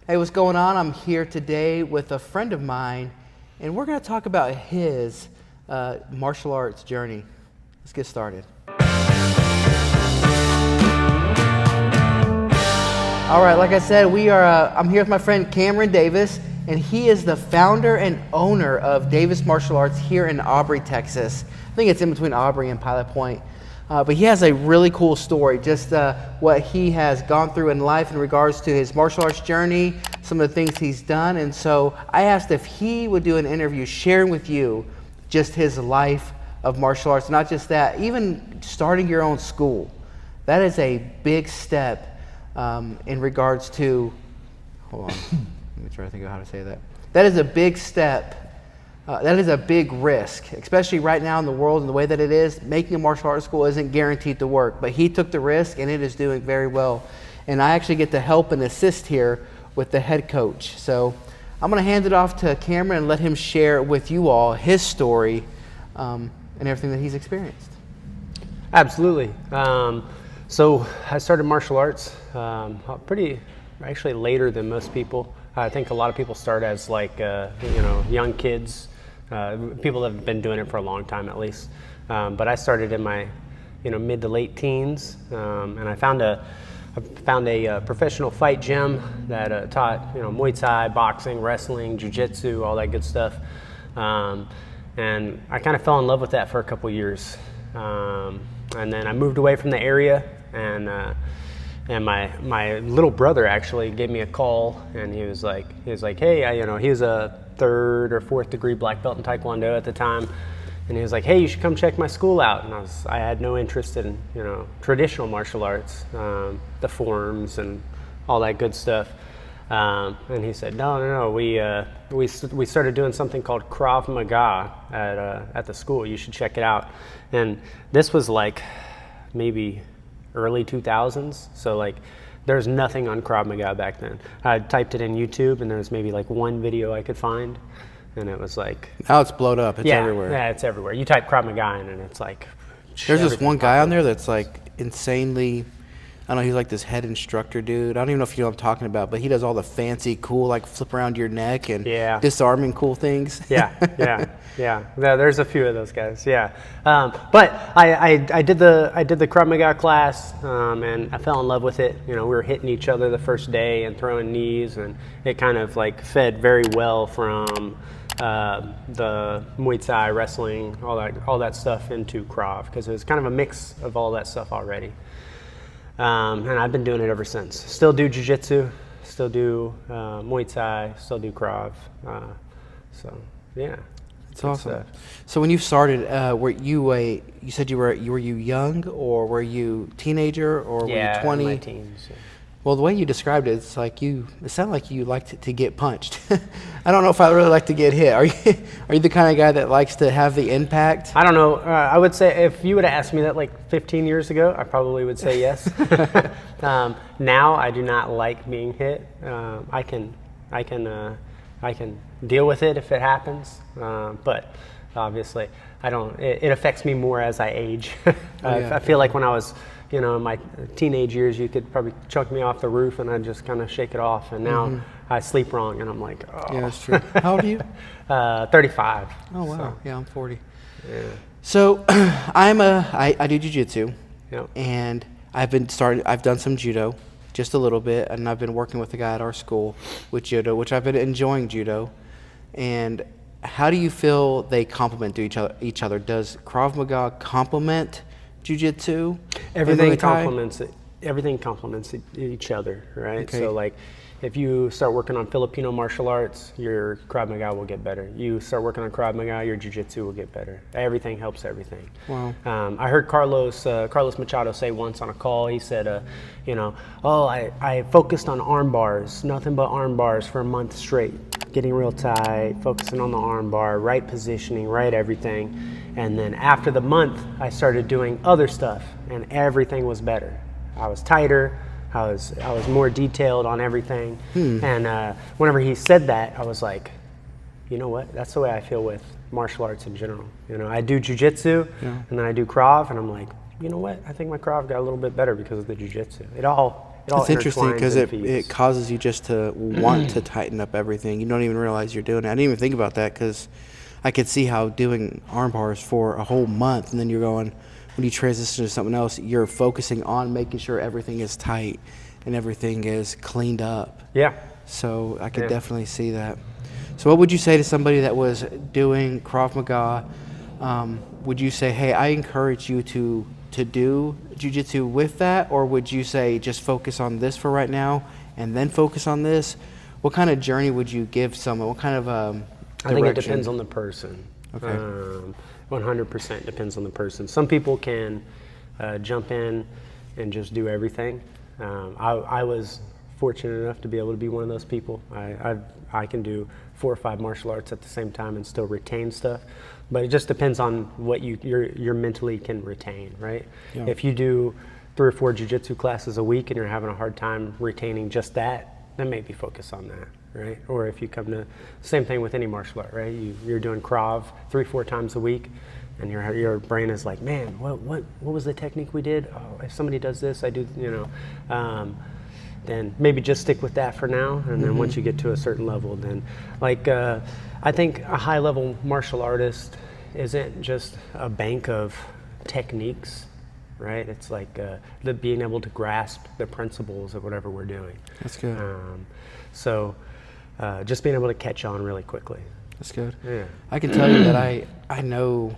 Hey, what's going on? I'm here today with a friend of mine, and we're going to talk about his martial arts journey. Let's get started. All right, like I said, I'm here with my friend Cameron Davis, and he is the founder and owner of Davis Martial Arts here in Aubrey, Texas. I think it's in between Aubrey and Pilot Point. But he has a really cool story, just what he has gone through in life in regards to his martial arts journey, some of the things he's done. And so I asked if he would do an interview sharing with you just his life of martial arts. Not just that, even starting your own school. That is a big step in regards to, hold on, let me try to think of how to say that. That is a big step. That is a big risk, especially right now in the world and the way that it is. Making a martial arts school isn't guaranteed to work, but he took the risk and it is doing very well. And I actually get to help and assist here with the head coach. So I'm going to hand it off to Cameron and let him share with you all his story and everything that he's experienced. Absolutely. So I started martial arts actually later than most people. I think a lot of people start as young kids. People that have been doing it for a long time at least. But I started in my mid to late teens, and I found a professional fight gym that taught Muay Thai, boxing, wrestling, Jiu Jitsu, all that good stuff. And I kind of fell in love with that for a couple years. And then I moved away from the area, and my little brother actually gave me a call, and he was like, hey, he was a 3rd or 4th degree black belt in Taekwondo at the time, and he was like, hey, you should come check my school out. And I had no interest in traditional martial arts, the forms and all that good stuff. And he said, no, we started doing something called Krav Maga at the school. You should check it out. And this was like maybe early 2000s, so there's nothing on Krav Maga back then. I typed it in YouTube, and there was maybe one video I could find, and it was like... Now it's blowed up. It's everywhere. Yeah, it's everywhere. You type Krav Maga in, and it's like... There's this one guy on there that's insanely... I don't know, he's like this head instructor dude. I don't even know if you know what I'm talking about, but he does all the fancy, cool, flip around your neck and disarming cool things. Yeah. There's a few of those guys. Yeah, but I did the Krav Maga class, and I fell in love with it. We were hitting each other the first day and throwing knees, and it kind of fed very well from the Muay Thai, wrestling, all that stuff into Krav, because it was kind of a mix of all that stuff already. And I've been doing it ever since. Still do Jiu Jitsu, still do Muay Thai, still do Krav. So yeah, it's awesome. So when you started, were you you said were you young, or were you teenager, or were you 20? In my teens. Yeah. Well, the way you described it, it sounded like you liked to get punched. I don't know if I really like to get hit. Are you the kind of guy that likes to have the impact? I don't know. I would say if you would have asked me that 15 years ago, I probably would say yes. Now I do not like being hit. I can deal with it if it happens, but obviously I don't. It affects me more as I age. I feel like when I was in my teenage years, you could probably chuck me off the roof and I'd just kind of shake it off. And now I sleep wrong, and I'm like, oh. Yeah, that's true. How old are you? 35. Oh, wow. So. Yeah, I'm 40. Yeah. So I do jiu-jitsu, yep. And I've done some judo, just a little bit, and I've been working with a guy at our school with judo, which I've been enjoying judo. And how do you feel they complement to each other? Does Krav Maga complement Jiu-Jitsu? Everything complements it. Everything complements each other, right? Okay. So if you start working on Filipino martial arts, your Krav Maga will get better. You start working on Krav Maga, your Jiu-Jitsu will get better. Everything helps everything. Wow. I heard Carlos Machado say once on a call, he said, I focused on arm bars, nothing but arm bars for a month straight, getting real tight, focusing on the arm bar, right positioning, right everything. And then after the month, I started doing other stuff, and everything was better. I was tighter. I was more detailed on everything. And whenever he said that, I was like, you know what? That's the way I feel with martial arts in general. I do jiu-jitsu, and then I do Krav, and I'm like, you know what? I think my Krav got a little bit better because of the jiu-jitsu. It all all It's interesting intertwines because and it feeds. causes you just to want to tighten up everything. You don't even realize you're doing it. I didn't even think about that because I could see how doing arm bars for a whole month and then you're going, when you transition to something else, you're focusing on making sure everything is tight and everything is cleaned up. Yeah. So I could Yeah. definitely see that. So what would you say to somebody that was doing Krav Maga? Would you say, hey, I encourage you to do jiu-jitsu with that? Or would you say just focus on this for right now and then focus on this? What kind of journey would you give someone? What kind of I think it direction? depends on the person. Okay. 100% depends on the person. Some people can jump in and just do everything. I was fortunate enough to be able to be one of those people. I can do 4 or 5 martial arts at the same time and still retain stuff. But it just depends on what you mentally can retain, right? Yeah. If you do 3 or 4 jiu-jitsu classes a week and you're having a hard time retaining just that, then maybe focus on that, right? Or if you come to, same thing with any martial art, right? You're doing Krav 3 or 4 times a week, and your brain is like, man, what was the technique we did? Oh, if somebody does this, I do, then maybe just stick with that for now, and then once you get to a certain level, then I think a high-level martial artist isn't just a bank of techniques, right? It's like the being able to grasp the principles of whatever we're doing. That's good. So just being able to catch on really quickly. That's good. Yeah. I can tell you that I know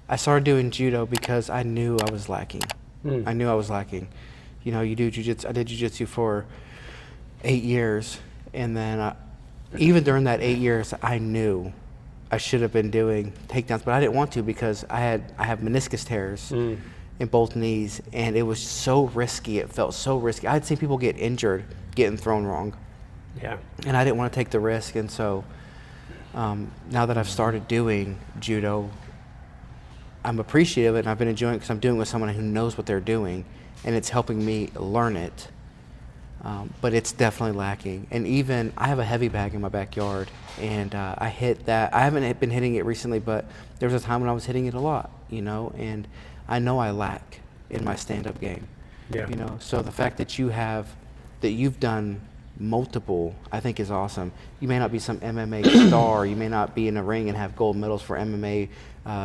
I started doing judo because I knew I was lacking. I knew I was lacking. You know, you do jiu-jitsu. I did jiu-jitsu for 8 years, and then even during that 8 years, I knew I should have been doing takedowns, but I didn't want to because I have meniscus tears in both knees, and it was so risky. It felt so risky. I had seen people get injured getting thrown wrong. Yeah. And I didn't want to take the risk, and so now that I've started doing judo, I'm appreciative of it, and I've been enjoying it because I'm doing it with someone who knows what they're doing, and it's helping me learn it. But it's definitely lacking. And even I have a heavy bag in my backyard, and I hit that. I haven't been hitting it recently, but there was a time when I was hitting it a lot, you know, and I know I lack in my stand-up game. Yeah. You know, so the fact that you've done multiple, I think is awesome. You may not be some MMA star, you may not be in a ring and have gold medals for MMA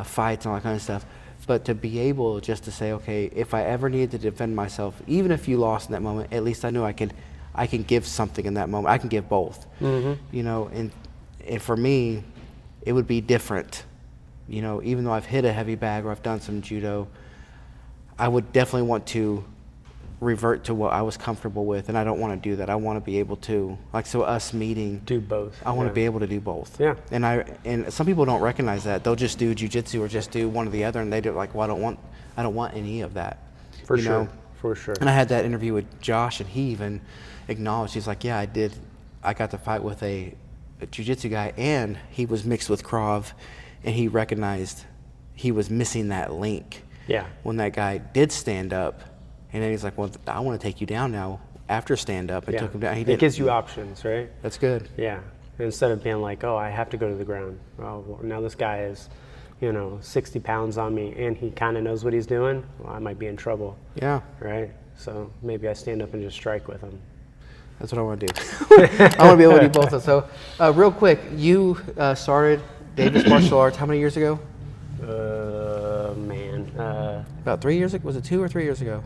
fights and all that kind of stuff, but to be able just to say, okay, if I ever needed to defend myself, even if you lost in that moment, at least I knew I can give something in that moment. I can give both. You know, and for me, it would be different. You know, even though I've hit a heavy bag or I've done some judo, I would definitely want to revert to what I was comfortable with, and I don't want to do that. I want to be able to, like, so us meeting, Do both. I want to be able to do both. Yeah. And some people don't recognize that. They'll just do jiu-jitsu or just do one or the other, and they do like, well, I don't want any of that. For you sure. know? For sure. And I had that interview with Josh, and he even acknowledged, he's like, yeah, I did. I got to fight with a jiu-jitsu guy, and he was mixed with Krav, and he recognized he was missing that link. Yeah. When that guy did stand up, and then he's like, well, I want to take you down now after stand up, and Yeah. took him down. He It did. gives you options, right? That's good. Yeah. Instead of being like, oh, I have to go to the ground. Well, now this guy is, 60 pounds on me, and he kind of knows what he's doing. Well, I might be in trouble, Yeah. right? So maybe I stand up and just strike with him. That's what I want to do. I want to be able to do both. So, real quick, you started Davis Martial Arts how many years ago? About 3 years ago? Was it 2 or 3 years ago?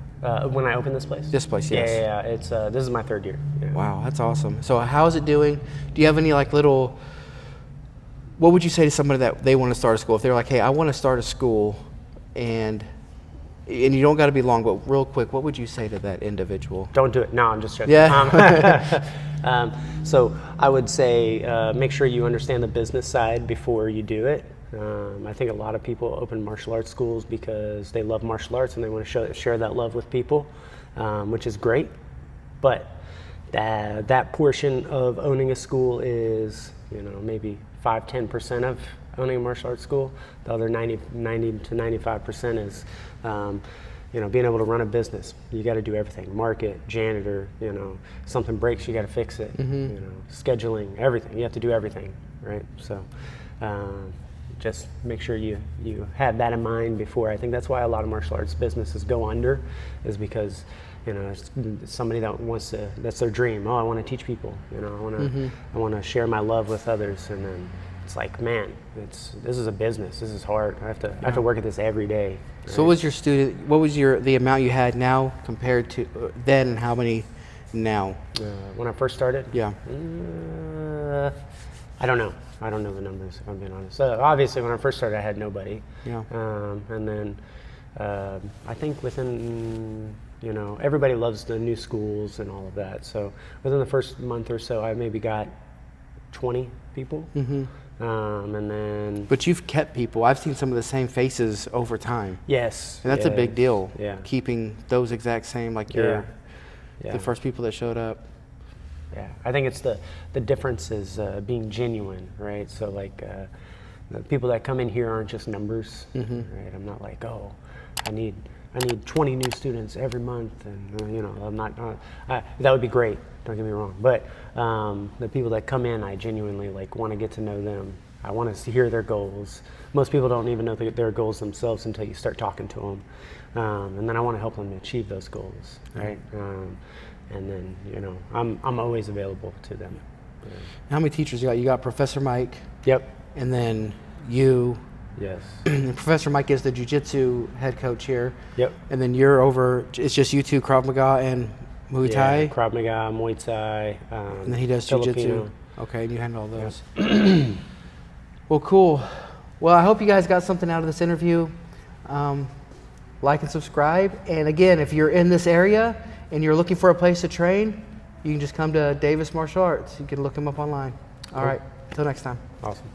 When I opened this place? This place, yes. Yeah. It's this is my 3rd year. Yeah. Wow, that's awesome. So how is it doing? Do you have any what would you say to somebody that they want to start a school? If they're like, hey, I want to start a school, and you don't got to be long, but real quick, what would you say to that individual? Don't do it. No, I'm just joking. Yeah. So I would say make sure you understand the business side before you do it. I think a lot of people open martial arts schools because they love martial arts and they want to share that love with people, which is great. But that portion of owning a school is, maybe 5-10% of owning a martial arts school. The other 90 to 95% is, being able to run a business. You got to do everything: market, janitor. Something breaks, you got to fix it. Scheduling, everything. You have to do everything, right? So. Just make sure you have that in mind before. I think that's why a lot of martial arts businesses go under, is because You know, it's somebody that wants to, that's their dream. Oh, I want to teach people. You know, I want to share my love with others. And then it's like, man, this is a business. This is hard. I have to work at this every day. Right? So what was the amount you had now compared to then, and how many now? When I first started? Yeah. I don't know. I don't know the numbers, if I'm being honest. So obviously, when I first started, I had nobody. Yeah. And then I think within, you know, everybody loves the new schools and all of that. So within the first month or so, I maybe got 20 people. And then. But you've kept people. I've seen some of the same faces over time. Yes. And that's a big deal. Yeah. Keeping those exact same, like the first people that showed up. Yeah, I think it's the difference is being genuine, right? So like the people that come in here aren't just numbers, right? I'm not like, oh, I need 20 new students every month, and you know, I'm not. That would be great. Don't get me wrong, but the people that come in, I genuinely like want to get to know them. I want to hear their goals. Most people don't even know their goals themselves until you start talking to them, and then I want to help them achieve those goals, right? And then, you know, I'm always available to them. Yeah. How many teachers you got? You got Professor Mike. Yep. And then you. Yes. And Professor Mike is the Jiu Jitsu head coach here. Yep. And then you're over, it's just you two, Krav Maga and Muay Thai? Yeah, Krav Maga, Muay Thai. And then he does Jiu Jitsu. Okay, and you handle all those. Yep. Well, cool. Well, I hope you guys got something out of this interview. Like and subscribe. And again, if you're in this area and you're looking for a place to train, you can just come to Davis Martial Arts. You can look him up online. All right, until next time. Awesome.